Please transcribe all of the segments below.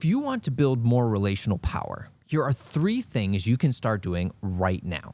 If you want to build more relational power, here are 3 things you can start doing right now.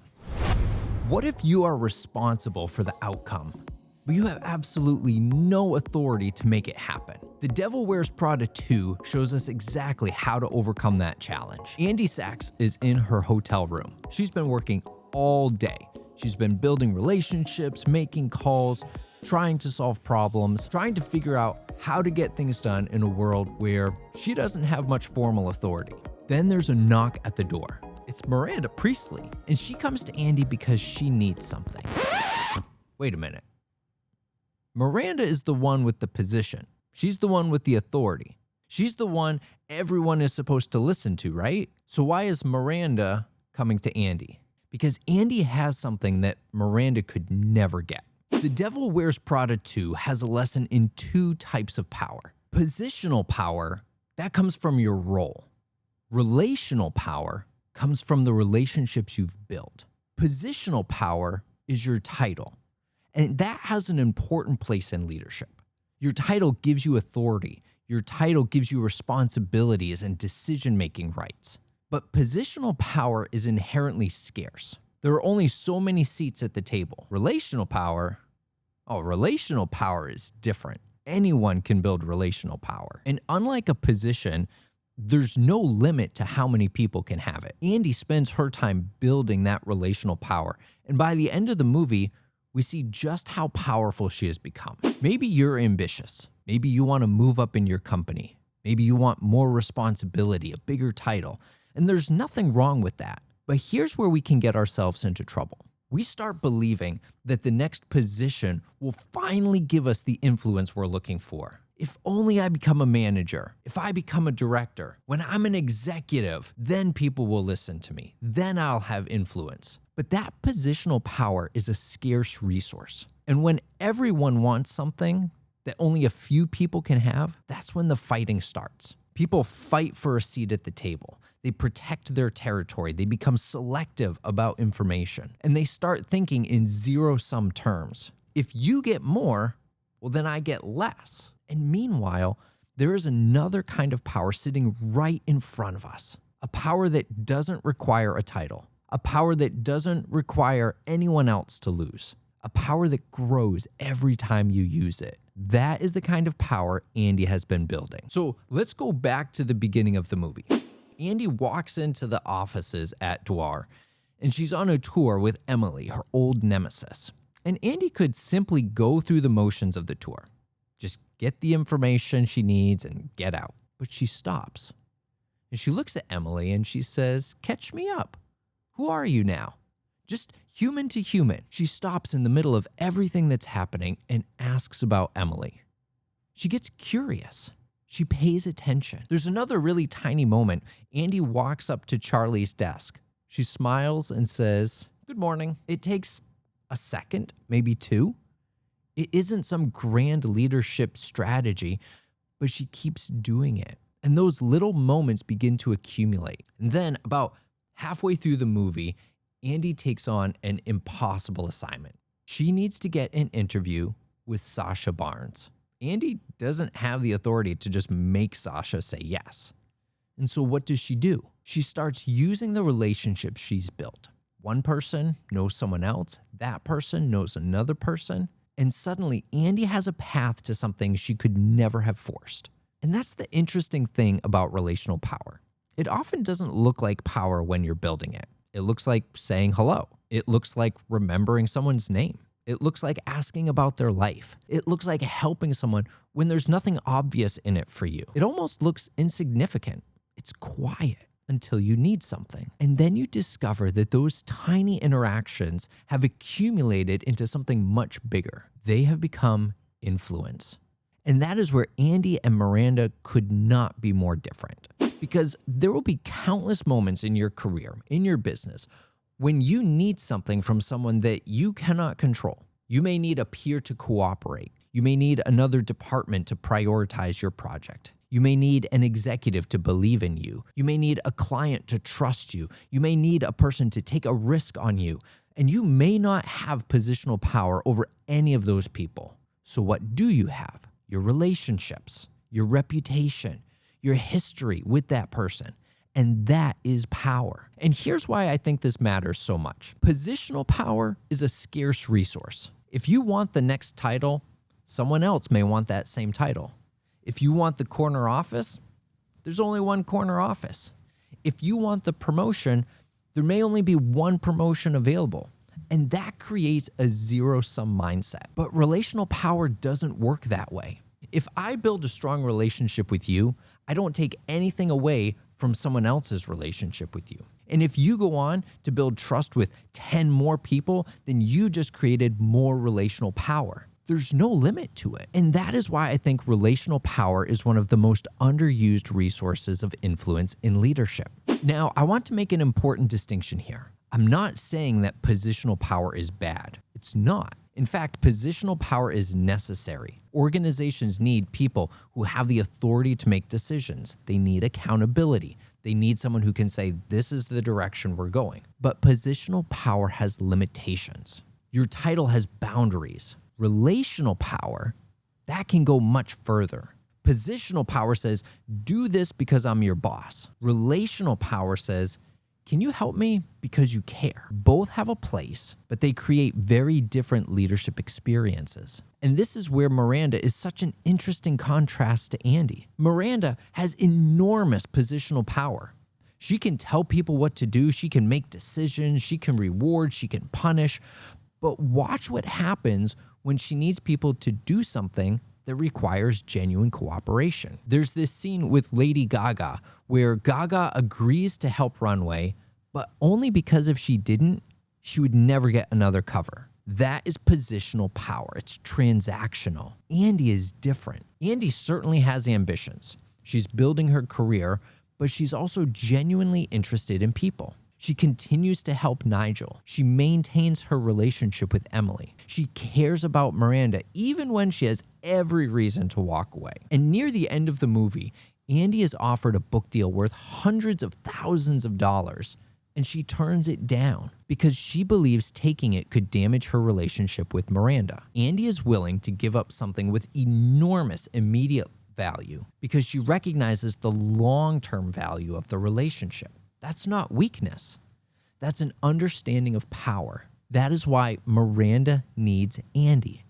What if you are responsible for the outcome, but you have absolutely no authority to make it happen? The Devil Wears Prada 2 shows us exactly how to overcome that challenge. Andy Sachs is in her hotel room. She's been working all day. She's been building relationships, making calls, trying to solve problems, trying to figure out how to get things done in a world where she doesn't have much formal authority. Then there's a knock at the door. It's Miranda Priestley, and she comes to Andy because she needs something. Wait a minute. Miranda is the one with the position. She's the one with the authority. She's the one everyone is supposed to listen to, right? So why is Miranda coming to Andy? Because Andy has something that Miranda could never get. The Devil Wears Prada 2 has a lesson in 2 types of power. Positional power, that comes from your role. Relational power comes from the relationships you've built. Positional power is your title, and that has an important place in leadership. Your title gives you authority. Your title gives you responsibilities and decision-making rights. But positional power is inherently scarce. There are only so many seats at the table. Relational power is different. Anyone can build relational power. And unlike a position, there's no limit to how many people can have it. Andy spends her time building that relational power. And by the end of the movie, we see just how powerful she has become. Maybe you're ambitious. Maybe you want to move up in your company. Maybe you want more responsibility, a bigger title. And there's nothing wrong with that. But here's where we can get ourselves into trouble. We start believing that the next position will finally give us the influence we're looking for. If only I become a manager, if I become a director, when I'm an executive, then people will listen to me. Then I'll have influence. But that positional power is a scarce resource. And when everyone wants something that only a few people can have, that's when the fighting starts. People fight for a seat at the table. They protect their territory. They become selective about information. And they start thinking in zero-sum terms. If you get more, well, then I get less. And meanwhile, there is another kind of power sitting right in front of us. A power that doesn't require a title. A power that doesn't require anyone else to lose. A power that grows every time you use it. That is the kind of power Andy has been building. So let's go back to the beginning of the movie. Andy walks into the offices at Dwar, and she's on a tour with Emily, her old nemesis. And Andy could simply go through the motions of the tour. Just get the information she needs and get out. But she stops. And she looks at Emily and she says, "Catch me up. Who are you now?" Just human to human. She stops in the middle of everything that's happening and asks about Emily. She gets curious. She pays attention. There's another really tiny moment. Andy walks up to Charlie's desk. She smiles and says, "Good morning." It takes a second, maybe 2. It isn't some grand leadership strategy, but she keeps doing it. And those little moments begin to accumulate. And then about halfway through the movie, Andy takes on an impossible assignment. She needs to get an interview with Sasha Barnes. Andy doesn't have the authority to just make Sasha say yes. And so what does she do? She starts using the relationships she's built. One person knows someone else, that person knows another person, and suddenly Andy has a path to something she could never have forced. And that's the interesting thing about relational power. It often doesn't look like power when you're building it. It looks like saying hello. It looks like remembering someone's name. It looks like asking about their life. It looks like helping someone when there's nothing obvious in it for you. It almost looks insignificant. It's quiet until you need something. And then you discover that those tiny interactions have accumulated into something much bigger. They have become influence. And that is where Andy and Miranda could not be more different. Because there will be countless moments in your career, in your business, when you need something from someone that you cannot control. You may need a peer to cooperate. You may need another department to prioritize your project. You may need an executive to believe in you. You may need a client to trust you. You may need a person to take a risk on you. And you may not have positional power over any of those people. So what do you have? Your relationships, your reputation, your history with that person. And that is power. And here's why I think this matters so much. Positional power is a scarce resource. If you want the next title, someone else may want that same title. If you want the corner office, there's only one corner office. If you want the promotion, there may only be one promotion available. And that creates a zero-sum mindset. But relational power doesn't work that way. If I build a strong relationship with you, I don't take anything away from someone else's relationship with you. And if you go on to build trust with 10 more people, then you just created more relational power. There's no limit to it. And that is why I think relational power is one of the most underused resources of influence in leadership. Now, I want to make an important distinction here. I'm not saying that positional power is bad. It's not. In fact, positional power is necessary. Organizations need people who have the authority to make decisions. They need accountability. They need someone who can say, this is the direction we're going. But positional power has limitations. Your title has boundaries. Relational power, that can go much further. Positional power says, do this because I'm your boss. Relational power says, can you help me because you care? Both have a place, but they create very different leadership experiences. And this is where Miranda is such an interesting contrast to Andy. Miranda has enormous positional power. She can tell people what to do. She can make decisions. She can reward. She can punish. But watch what happens when she needs people to do something that requires genuine cooperation. There's this scene with Lady Gaga where Gaga agrees to help Runway, but only because if she didn't, she would never get another cover. That is positional power. It's transactional. Andy is different. Andy certainly has ambitions. She's building her career, but she's also genuinely interested in people. She continues to help Nigel. She maintains her relationship with Emily. She cares about Miranda even when she has every reason to walk away. And near the end of the movie, Andy is offered a book deal worth hundreds of thousands of dollars, and she turns it down because she believes taking it could damage her relationship with Miranda. Andy is willing to give up something with enormous immediate value because she recognizes the long-term value of the relationship. That's not weakness. That's an understanding of power. That is why Miranda needs Andy.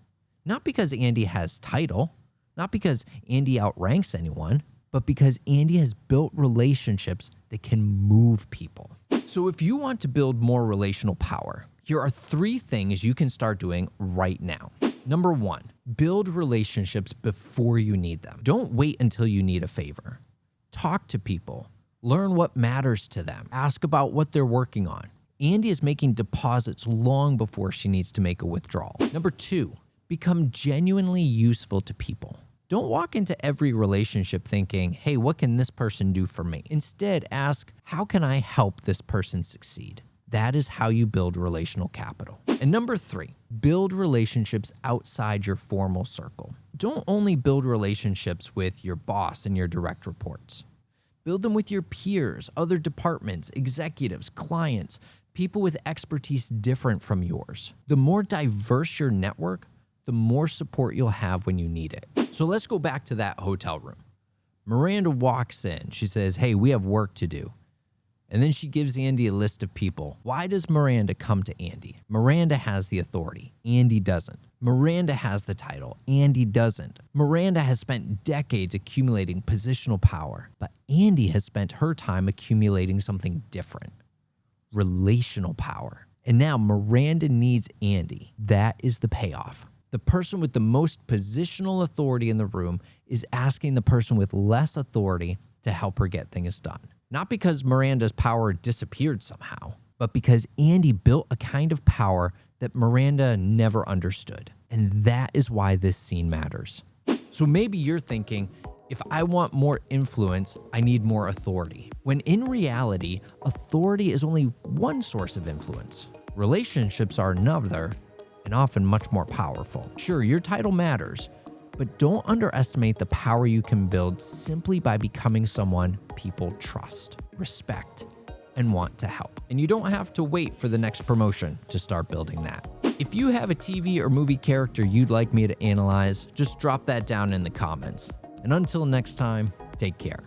Not because Andy has title, not because Andy outranks anyone, but because Andy has built relationships that can move people. So if you want to build more relational power, here are 3 things you can start doing right now. Number 1, build relationships before you need them. Don't wait until you need a favor. Talk to people. Learn what matters to them. Ask about what they're working on. Andy is making deposits long before she needs to make a withdrawal. Number 2, become genuinely useful to people. Don't walk into every relationship thinking, hey, what can this person do for me? Instead, ask, how can I help this person succeed? That is how you build relational capital. And number 3, build relationships outside your formal circle. Don't only build relationships with your boss and your direct reports. Build them with your peers, other departments, executives, clients, people with expertise different from yours. The more diverse your network, the more support you'll have when you need it. So let's go back to that hotel room. Miranda walks in. She says, hey, we have work to do. And then she gives Andy a list of people. Why does Miranda come to Andy? Miranda has the authority. Andy doesn't. Miranda has the title. Andy doesn't. Miranda has spent decades accumulating positional power, but Andy has spent her time accumulating something different, relational power. And now Miranda needs Andy. That is the payoff. The person with the most positional authority in the room is asking the person with less authority to help her get things done. Not because Miranda's power disappeared somehow, but because Andy built a kind of power that Miranda never understood. And that is why this scene matters. So maybe you're thinking, if I want more influence, I need more authority. When in reality, authority is only one source of influence. Relationships are another, and often much more powerful. Sure, your title matters, but don't underestimate the power you can build simply by becoming someone people trust, respect, and want to help. And you don't have to wait for the next promotion to start building that. If you have a TV or movie character you'd like me to analyze, just drop that down in the comments. And until next time, take care.